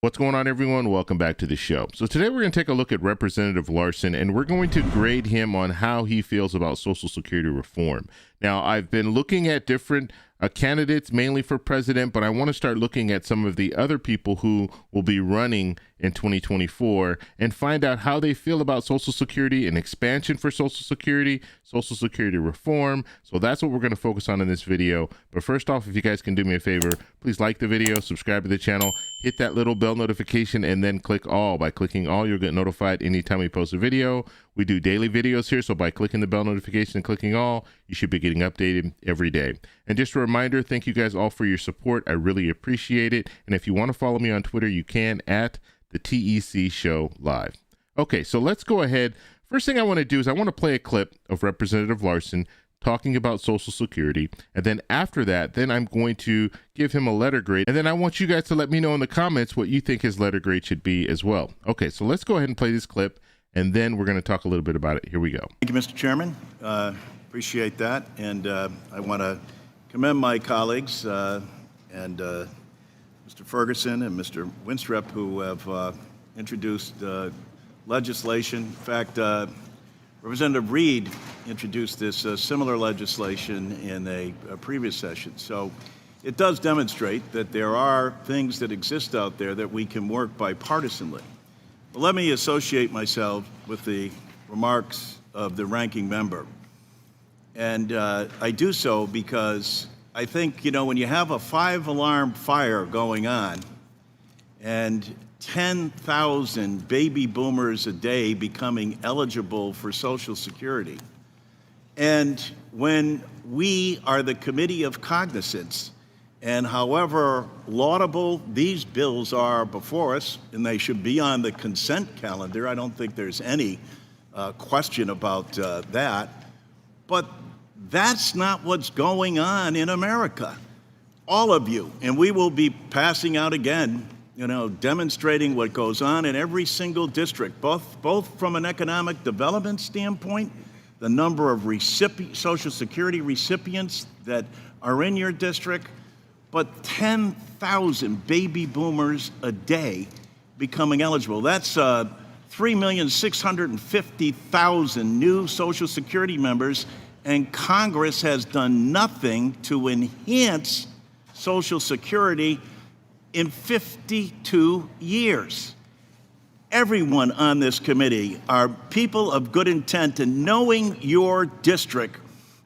What's going on, everyone? Welcome back to the show. So today we're going to take a look at Representative Larson, and we're going to grade him on how he feels about Social Security reform. Now, I've been looking at different candidates, mainly for president, but I want to start looking at some of the other people who will be running in 2024 and find out how they feel about Social Security and expansion for Social Security reform. So that's what we're going to focus on in this video. But first off, if you guys can do me a favor, please like the video, subscribe to the channel, hit that little bell notification, and then click all. By clicking all, you'll get notified anytime we post a video. We do daily videos here, so by clicking the bell notification and clicking all, you should be getting updated every day. And just a reminder, thank you guys all for your support. I really appreciate it. And if you want to follow me on Twitter, you can at the TEC Show Live. Okay, so let's go ahead. First thing I want to do is I want to play a clip of Representative Larson talking about Social Security. And then after that, then I'm going to give him a letter grade. And then I want you guys to let me know in the comments what you think his letter grade should be as well. Okay, so let's go ahead and play this clip, and then we're going to talk a little bit about it. Here we go. Thank you, Mr. Chairman. Appreciate that. And I want to commend my colleagues and Mr. Ferguson and Mr. Winstrop, who have introduced legislation. In fact, Representative Reed introduced this similar legislation in a previous session. So it does demonstrate that there are things that exist out there that we can work bipartisanly. But let me associate myself with the remarks of the ranking member. And I do so because I think, you know, when you have a 5-alarm fire going on and 10,000 baby boomers a day becoming eligible for Social Security, and when we are the Committee of Cognizance, and however laudable these bills are before us, and they should be on the consent calendar, I don't think there's any question about that, but that's not what's going on in America. All of you, and we will be passing out again, you know, demonstrating what goes on in every single district, both from an economic development standpoint, the number of Social Security recipients that are in your district, but 10,000 baby boomers a day becoming eligible. That's 3,650,000 new Social Security members, and Congress has done nothing to enhance Social Security in 52 years. Everyone on this committee are people of good intent, and knowing your district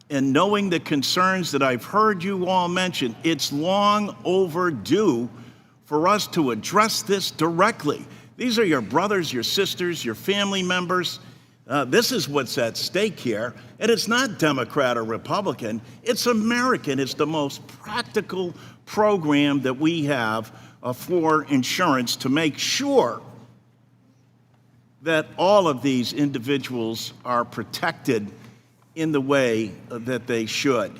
and knowing the concerns that I've heard you all mention, it's long overdue for us to address this directly. These are your brothers, your sisters, your family members. This is what's at stake here, and it's not Democrat or Republican. It's American. It's the most practical program that we have for insurance to make sure that all of these individuals are protected in the way that they should.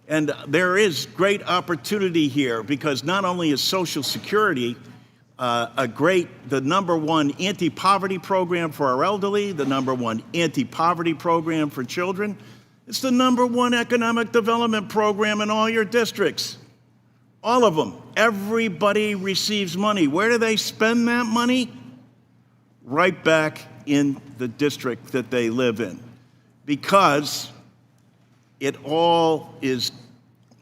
And there is great opportunity here, because not only is Social Security the number one anti-poverty program for our elderly, the number one anti-poverty program for children, it's the number one economic development program in all your districts. All of them. Everybody receives money. Where do they spend that money? Right back in the district that they live in. Because it all is,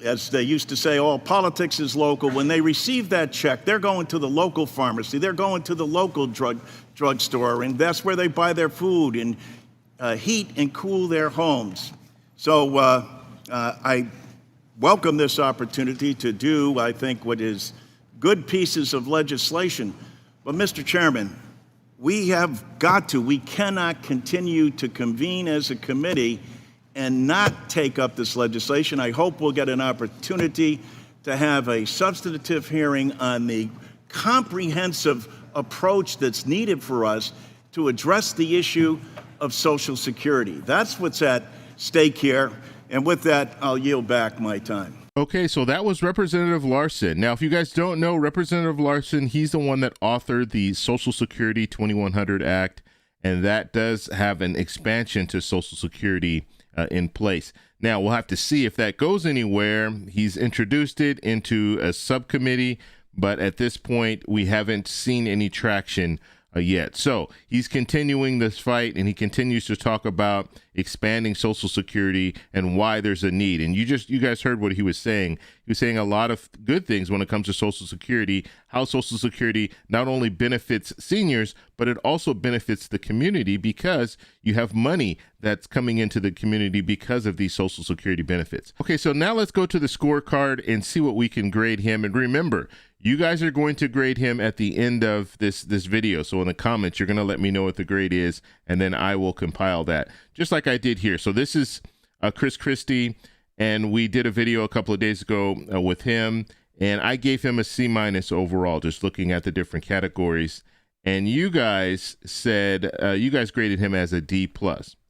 as they used to say, all politics is local. When they receive that check, they're going to the local pharmacy, they're going to the local drugstore, and that's where they buy their food and heat and cool their homes. So I welcome this opportunity to do, I think, what is good pieces of legislation. But Mr. Chairman, we cannot continue to convene as a committee and not take up this legislation. I hope we'll get an opportunity to have a substantive hearing on the comprehensive approach that's needed for us to address the issue of Social Security. That's what's at stake here. And with that, I'll yield back my time. Okay, so that was Representative Larson. Now, if you guys don't know, Representative Larson, he's the one that authored the Social Security 2100 Act, and that does have an expansion to Social Security in place. Now, we'll have to see if that goes anywhere. He's introduced it into a subcommittee, but at this point, we haven't seen any traction yet. So he's continuing this fight, and he continues to talk about expanding Social Security and why there's a need. And you guys heard what he was saying. He was saying a lot of good things when it comes to Social Security, how Social Security not only benefits seniors, but it also benefits the community because you have money that's coming into the community because of these Social Security benefits. Okay, so now let's go to the scorecard and see what we can grade him. And remember, you guys are going to grade him at the end of this video. So in the comments, you're going to let me know what the grade is, and then I will compile that, just like I did here. So this is Chris Christie, and we did a video a couple of days ago with him, and I gave him a C- overall, just looking at the different categories. And you guys said, you guys graded him as a D+.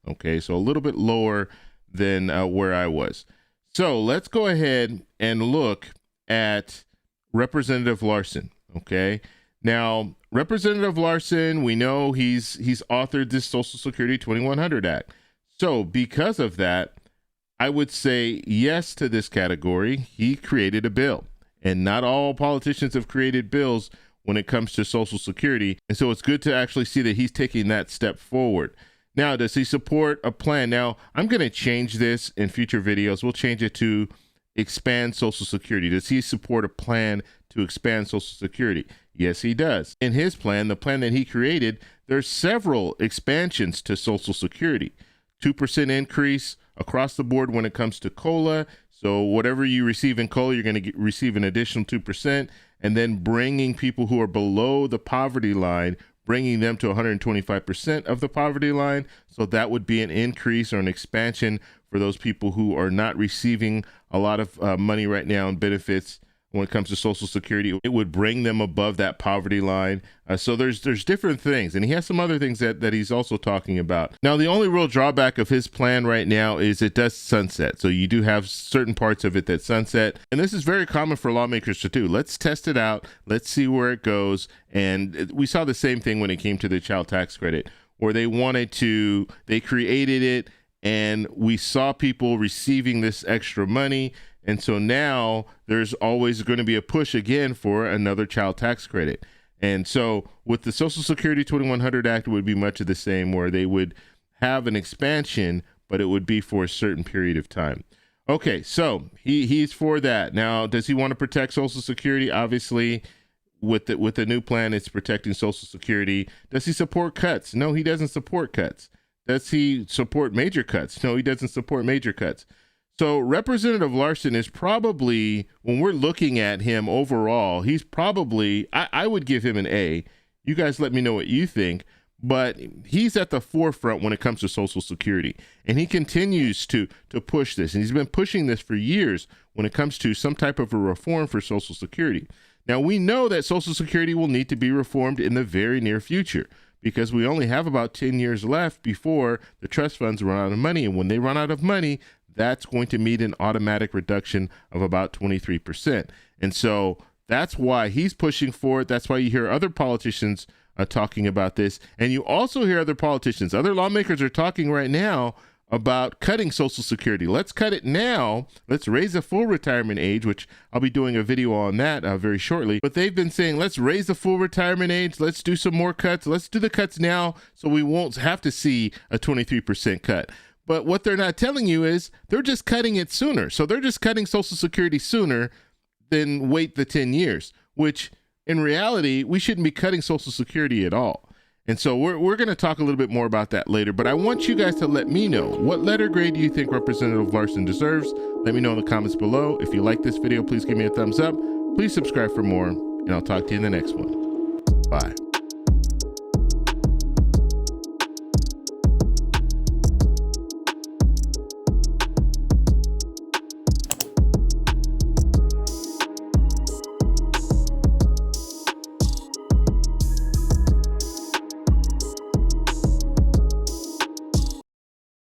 Okay, so a little bit lower than where I was. So let's go ahead and look at Representative Larson. Okay, now Representative Larson, we know he's authored this Social Security 2100 Act. So because of that, I would say yes to this category. He created a bill, and not all politicians have created bills when it comes to Social Security. And so it's good to actually see that he's taking that step forward. Now, does he support a plan? Now, I'm going to change this in future videos. We'll change it to expand Social Security. Does he support a plan to expand Social Security? Yes, he does. In his plan, the plan that he created, there's several expansions to Social Security. 2% increase across the board when it comes to COLA. So whatever you receive in COLA, you're going to receive an additional 2%, and then bringing people who are below the poverty line, bringing them to 125% of the poverty line. So that would be an increase or an expansion for those people who are not receiving a lot of money right now in benefits when it comes to Social Security. It would bring them above that poverty line. So there's different things. And he has some other things that he's also talking about. Now, the only real drawback of his plan right now is it does sunset. So you do have certain parts of it that sunset. And this is very common for lawmakers to do. Let's test it out. Let's see where it goes. And we saw the same thing when it came to the child tax credit, where they created it, and we saw people receiving this extra money. And so now there's always going to be a push again for another child tax credit. And so with the Social Security 2100 Act, it would be much of the same, where they would have an expansion, but it would be for a certain period of time. Okay, so he's for that. Now, does he want to protect Social Security? Obviously, with the new plan, it's protecting Social Security. Does he support cuts? No, he doesn't support cuts. Does he support major cuts? No, he doesn't support major cuts. So Representative Larson is probably, when we're looking at him overall, he's probably, I would give him an A. You guys let me know what you think, but he's at the forefront when it comes to Social Security. And he continues to push this. And he's been pushing this for years when it comes to some type of a reform for Social Security. Now, we know that Social Security will need to be reformed in the very near future, because we only have about 10 years left before the trust funds run out of money. And when they run out of money, that's going to mean an automatic reduction of about 23%. And so that's why he's pushing for it. That's why you hear other politicians talking about this. And you also hear other politicians, other lawmakers are talking right now about cutting Social Security. Let's cut it now. Let's raise the full retirement age, which I'll be doing a video on that very shortly. But they've been saying, let's raise the full retirement age. Let's do some more cuts. Let's do the cuts now so we won't have to see a 23% cut. But what they're not telling you is they're just cutting it sooner. So they're just cutting Social Security sooner than wait the 10 years, which in reality, we shouldn't be cutting Social Security at all. And so we're going to talk a little bit more about that later. But I want you guys to let me know, what letter grade do you think Representative Larson deserves? Let me know in the comments below. If you like this video, please give me a thumbs up. Please subscribe for more, and I'll talk to you in the next one. Bye.